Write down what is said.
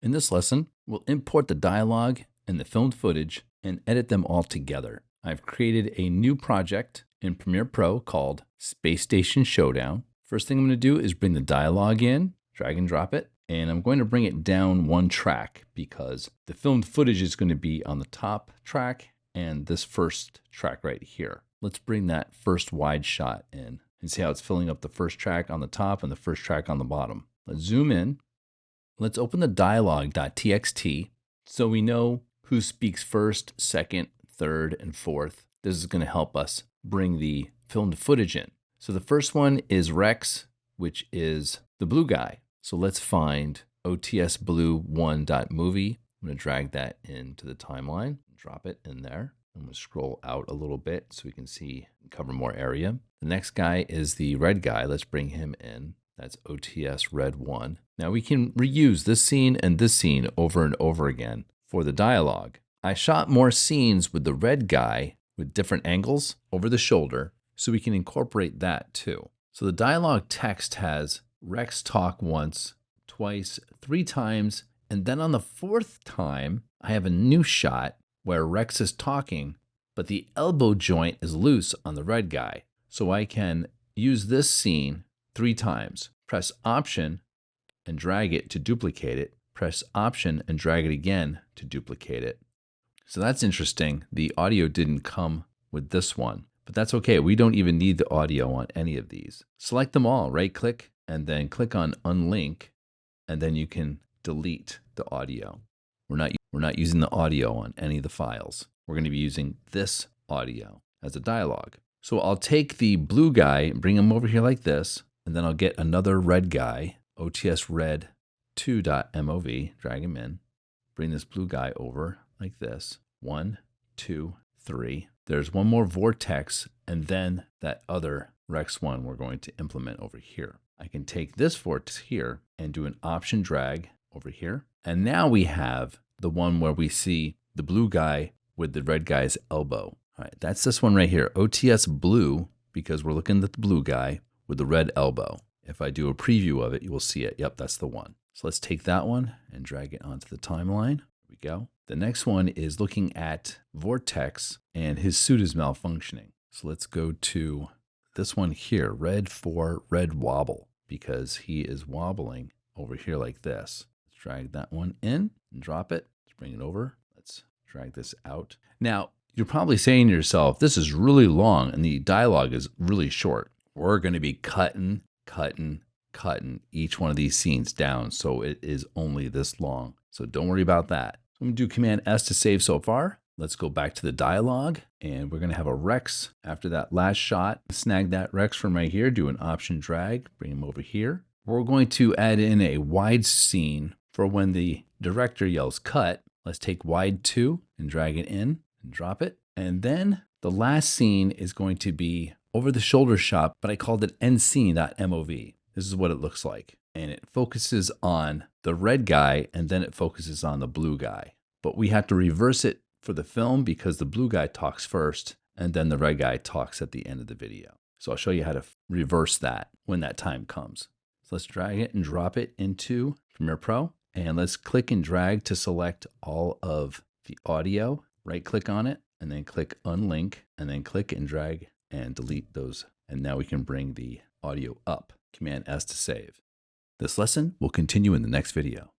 In this lesson, we'll import the dialogue and the filmed footage and edit them all together. I've created a new project in Premiere Pro called Space Station Showdown. First thing I'm going to do is bring the dialogue in, drag and drop it, and I'm going to bring it down one track because the filmed footage is going to be on the top track and this first track right here. Let's bring that first wide shot in and see how it's filling up the first track on the top and the first track on the bottom. Let's zoom in. Let's open the dialogue.txt so we know who speaks first, second, third, and fourth. This is going to help us bring the filmed footage in. So the first one is Rex, which is the blue guy. So let's find otsblue1.movie. I'm going to drag that into the timeline, drop it in there. I'm going to scroll out a little bit so we can see and cover more area. The next guy is the red guy. Let's bring him in. That's OTS Red 1. Now we can reuse this scene and this scene over and over again for the dialogue. I shot more scenes with the red guy with different angles over the shoulder so we can incorporate that too. So the dialogue text has Rex talk once, twice, 3 times, and then on the 4th time, I have a new shot where Rex is talking, but the elbow joint is loose on the red guy. So I can use this scene 3 times. Press Option and drag it to duplicate it. Press Option and drag it again to duplicate it. So that's interesting. The audio didn't come with this one, but that's okay. We don't even need the audio on any of these. Select them all, right click, and then click on Unlink, and then you can delete the audio. We're not using the audio on any of the files. We're going to be using this audio as a dialogue. So I'll take the blue guy and bring him over here like this, and then I'll get another red guy, OTS Red 2.mov, drag him in, bring this blue guy over like this. 1, 2, 3. There's one more vortex, and then that other Rex 1 we're going to implement over here. I can take this vortex here and do an Option drag over here. And now we have the one where we see the blue guy with the red guy's elbow. All right, that's this one right here, OTS Blue, because we're looking at the blue guy with the red elbow. If I do a preview of it, you will see it. Yep, that's the one. So let's take that one and drag it onto the timeline. There we go. The next one is looking at Vortex, and his suit is malfunctioning. So let's go to this one here, Red 4 Red Wobble, because he is wobbling over here like this. Let's drag that one in and drop it. Let's bring it over. Let's drag this out. Now, you're probably saying to yourself, this is really long and the dialogue is really short. We're going to be cutting each one of these scenes down so it is only this long. So don't worry about that. So I'm going to do Command S to save so far. Let's go back to the dialogue, and we're going to have a Rex after that last shot. Snag that Rex from right here, do an Option drag, bring him over here. We're going to add in a wide scene for when the director yells cut. Let's take wide 2 and drag it in and drop it. And then the last scene is going to be over the shoulder shot, but I called it endscene.mov. This is what it looks like. And it focuses on the red guy, and then it focuses on the blue guy. But we have to reverse it for the film because the blue guy talks first, and then the red guy talks at the end of the video. So I'll show you how to reverse that when that time comes. So let's drag it and drop it into Premiere Pro. And let's click and drag to select all of the audio. Right click on it, and then click Unlink, and then click and drag and delete those. And now we can bring the audio up. Command S to save. This lesson will continue in the next video.